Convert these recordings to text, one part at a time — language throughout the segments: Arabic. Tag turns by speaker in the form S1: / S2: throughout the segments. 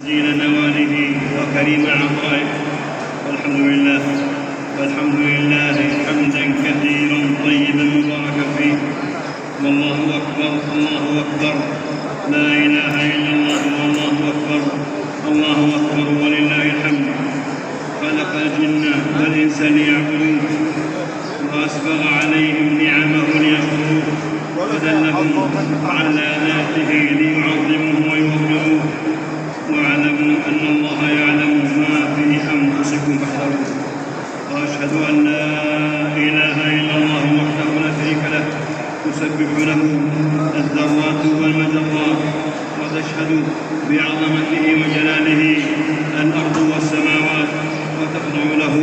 S1: جزيل نواله وكريم عطائه. والحمد لله حمدا كثيرا طيبا مباركا فيه. والله اكبر الله اكبر، لا اله الا الله والله اكبر، الله اكبر ولله الحمد. خلق الجن والانس ليعبدوه واسبغ عليهم نعمه ليشكروه ودلهم على ذاته ليعظموه ويوقروه. واعلموا ان الله يعلم ما في انفسكم فاحذروه. واشهد ان لا اله الا الله وحده لا شريك له تسبح له الذرات والمجرات وتشهد بعظمته وجلاله الارض والسماوات وتخضع له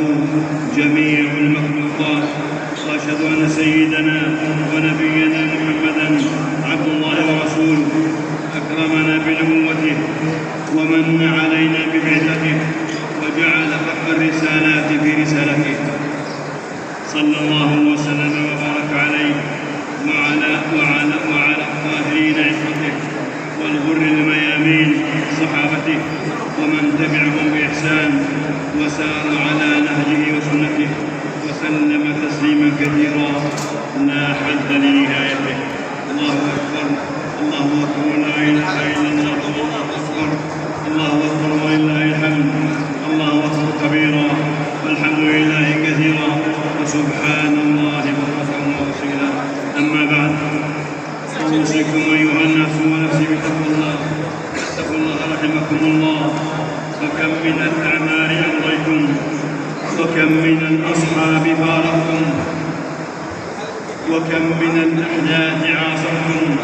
S1: جميع المخلوقات. واشهد ان سيدنا ونبينا محمدا عبد الله ورسوله اكرمنا بنبوته ومن علينا ببعثته وجعل خف الرسالات في رسالته. صلى الله وسلم وبارك عليه وعلى الطاهرين عصمته والغر الميامين صحابته ومن تبعهم بإحسان وسار على نهجه وسنته وسلم تسليما كثيرا لا حد لنهايته. الله أكبر الله أكبر، لا إله إلا الله والله أكبر، الله أكبر ولله الحمد، الله أكبر كبيرا والحمد لله كثيرا وسبحان الله بكرة وأصيلا. أما بعد، أوصيكم أيها الناس ونفسي بتقوى الله. اتقوا الله رحمكم الله. وكم من الأعمال أمضيتم، وكم من الأصحاب فارقتم، وكم من الأحداث عاصرتم،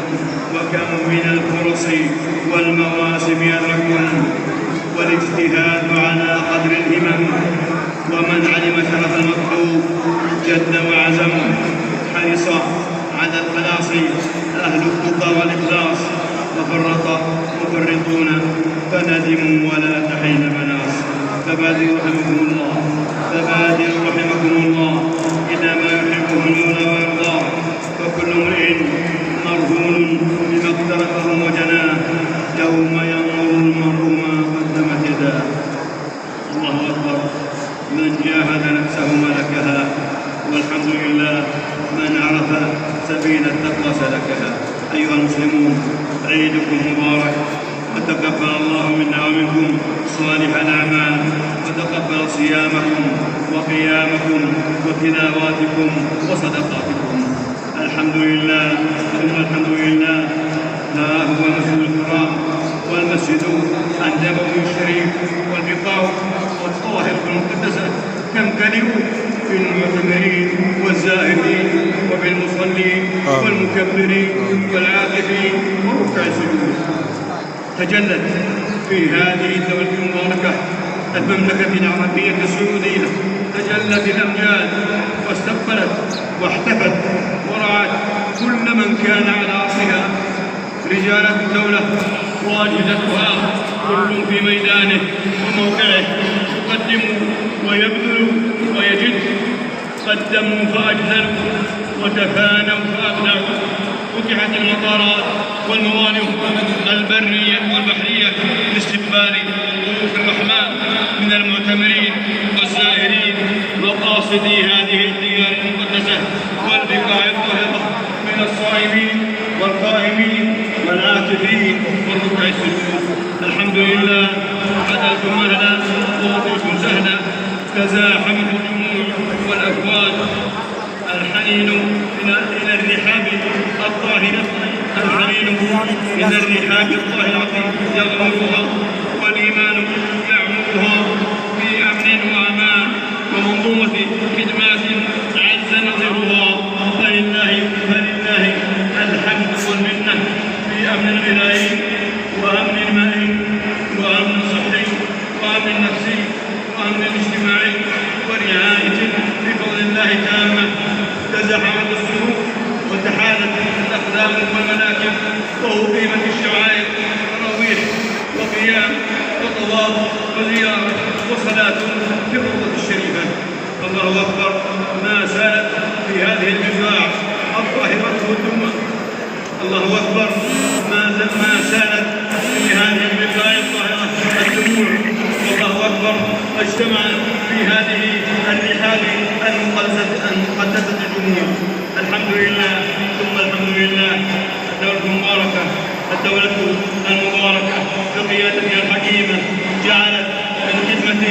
S1: وكم من الفرص والمواسم أدركتم. والاجتهاد على قدر الهمم، ومن علم شرف المطلوب جد وعزم. حرص على الخلاص أهل التقى والإخلاص، وفرط مفرطون فندموا ولا تحين مناص. فبادروا رحمكم الله إلى ما يحبه المولى ويرضاه. فكل امرئ مرهون بما اقترفه وجناه، يوم ينظر المرء ما قدمت يداه. الله أكبر، من جاهد نفسه ملكها، والحمد لله من عرف سبيل التقوى سلكها. أيها المسلمون، عيدكم مبارك، وتقبل الله منا ومنكم صالح الأعمال، وتقبل صيامكم وقيامكم وتلاواتكم وصدقاتكم. الحمد لله ثم الحمد لله. ها هو المسجد الحرام والمسجد النبوي الشريف والبقاع والطاهرة المقدسة تمتلئ بالمعتمرين والزائرين وبالمصلين والمكبرين والعاكفين وركع السجود. تجلت في هذه الدولة المباركة المملكة العربية السعودية، تجلت الأمجاد واستقبلت واحتفت ورعت كل من كان على أرضها. رجالات الدولة واجهتها كل في ميدانه وموقعه، يقدموا ويبذلوا ويجد. قدموا فأجزلوا وتفانوا فأبدعوا. فتحت المطارات والموانئ البرية والبحرية لاستقبال ضيوف الرحمن من المعتمرين والزائرين وقاصدي هذه الديار المقدسة والبقاع الطاهرة من الصائمين والقائمين والعاكفين والركع السجود. الحمد لله، عدلتم مهلا ووضعتم سهلا، تزاحمت الجموع والأفواج. الحنين إلى الرحاب الطاهرة، الحنين إلى الرحاب الطاهرة يغمرها، والإيمان يعمرها في أمن وأمان ومنظومة خدمات عز نظرها. فلله الحمد والمنة في أمن الغذائي وأمن المائي وأمن الصحي وأمن النفسي وأمن الاجتماعي ورعاية بفضل الله تامة. تزاحمت الصفوف وتحالت الأقدام والمناكب، وأقيمت الشعائر تراويح وقيام وطواف وزيارة وصلاة في الروضة الشريفة. الله أكبر، ما زالت في هذه البقاع الطاهرة والدمى. الله أكبر، ما زالت في هذه البقاع الطاهرة الحكيمة جعلت من خدمة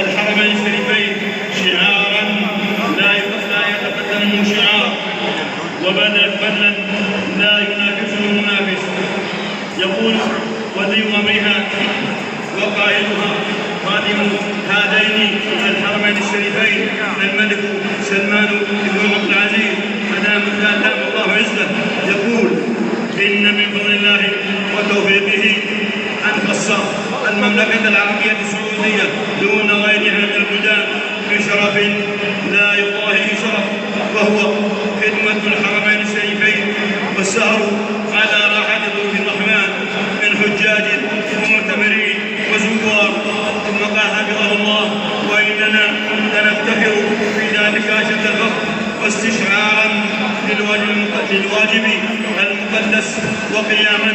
S1: الحرمين الشريفين شعارا لا يتقدمه شعار وبذلا لا ينافسه منافس. يقول ولي أمرها وقائدها خادم هذين الحرمين الشريفين الملك سلمان بن عبد العزيز أدام الله عزه، يقول إن من فضل الله وتوفيقه أن خص المملكة العربية السعودية دون غيرها من البلدان بشرف لا يضاهيه شرف، وهو خدمة الحرمين الشريفين والسهر على راحة ضيوف الرحمن من حجاج ومعتمرين وزوار. ثم قال حفظه الله: وإننا لنفتخر في ذلك أشد الفخر واستشعارا للواجب المقدس وقياما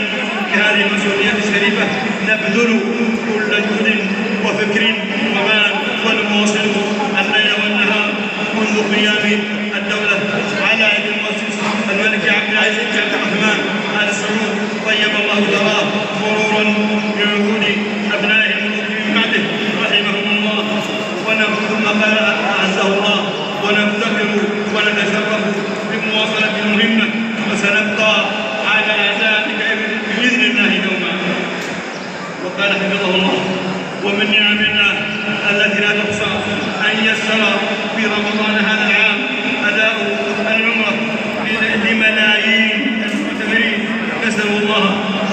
S1: بهذه المسؤولية الشريفة نبذل كل جهد وفكر ومال ونواصل الليل والنهار منذ قيام الدولة على يد المؤسس الملك عبد العزيز بن عبد الرحمن آل سعود طيب الله ثراه مرورا بعهود أبنائه الملوك من بعده رحمهم الله. ثم قال أعزه الله: ونفتخر ونتشرف بمواصلة المهمة وسنبقى على ذلك بإذن الله دوما. وقال حفظه الله: ومن نعم الله التي لا تحصى أن يسر في رمضان هذا العام أداء العمرة لملايين المعتمرين، نسأل الله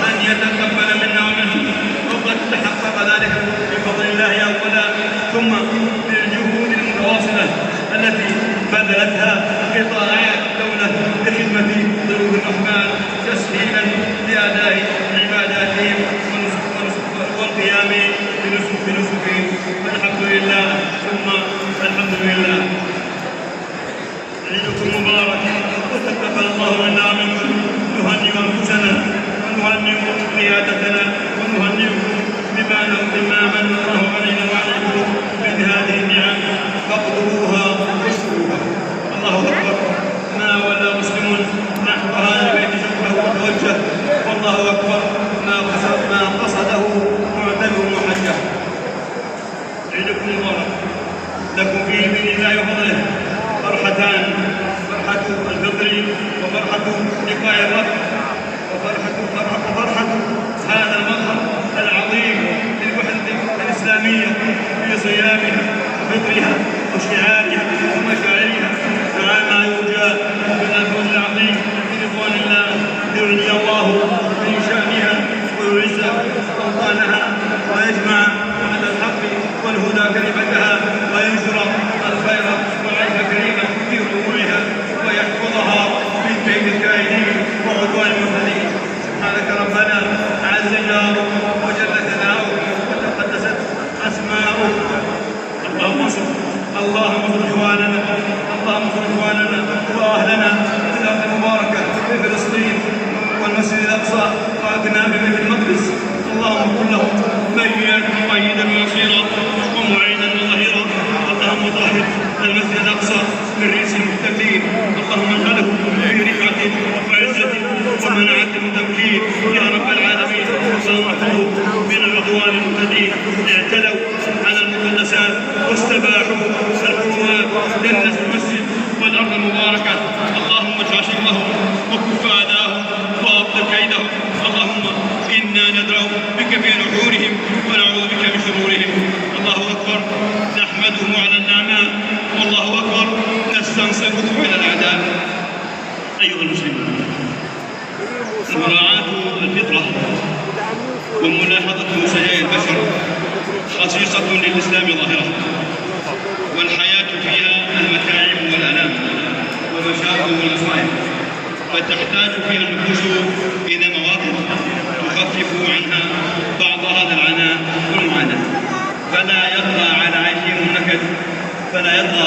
S1: أن يتقبل منا ومنهم، وقد تحقق ذلك بفضل الله أولا ثم بالجهود المتواصلة التي بذلتها قطاعات الدولة لخدمة ضيوف الرحمن تسهيلا لأداء عباداتهم والقيام بنسكهم. الحمد لله ثم الحمد لله. عيدكم مبارك وتقبل الله منا ومنكم. نهنئ أنفسنا ونهنئ قيادتنا ونهنئكم بما من الله علينا وعليكم من هذه النعم فاقدروها واشكروها. الله أكبر. ما ولا مسلم نحو هذا البيت شبه وتوجه، والله أكبر ما قصده معتمر وحجه. عيدكم مبارك. لكم فيه بإذن الله وفضله فرحتان: فرحة الفطر وفرحة لقاء الرب، وفرحة هذا المظهر العظيم للوحدة الإسلامية في صيامها وفطرها وشعارها ومشاعرها، مع ما يرجى من الفوز العظيم برضوان الله ليعلي الله من شأنها ويعز أوطانها ويجمع على الحق والهدى كلمتها وينشر الخير والعيش كريما في ربوعها ويحفظها من كيد الكائدين وعدوان المعتدين. سبحانك ربنا عز جلاله وجل ثناؤه وتقدست اسماؤه. اللهم انصر اخواننا، اللهم انصر اخواننا واهلنا في الارض المباركه في فلسطين والمسجد الاقصى واكنافه في المقدس. اللهم كن لهم مؤيدا ونصيرا ومعينا وظهيرا. اللهم طهر المسجد الاقصى من رجس المحتلين، اللهم اجعله في رفعه وعزه ومنعه وتمكين يا رب العالمين. اللهم احفظه من العدوان المعتدين اعتدوا على المقدسات واستباحوا الحرمات دنسوا المسجد والارض المباركه. اللهم اجعل شرهم وكف اذاهم وابطل كيدهم. اللهم انا ندعو بك في نحورهم ونعوذ بك من شرورهم. الله اكبر. نحمده على النعماء، والله اكبر. نستنصره من الاعداء. ايها المسلمون، مراعاة الفطرة وملاحظة سجايا البشر خصيصة للإسلام ظاهرة، والحياة فيها المتاعب والآلام والمشاق والمصائب، فتحتاج فيها النفوس إلى مواقف تخفف عنها بعض هذا العناء والمعاناة، فلا يطغى على عيشهم النكد، فلا يطغى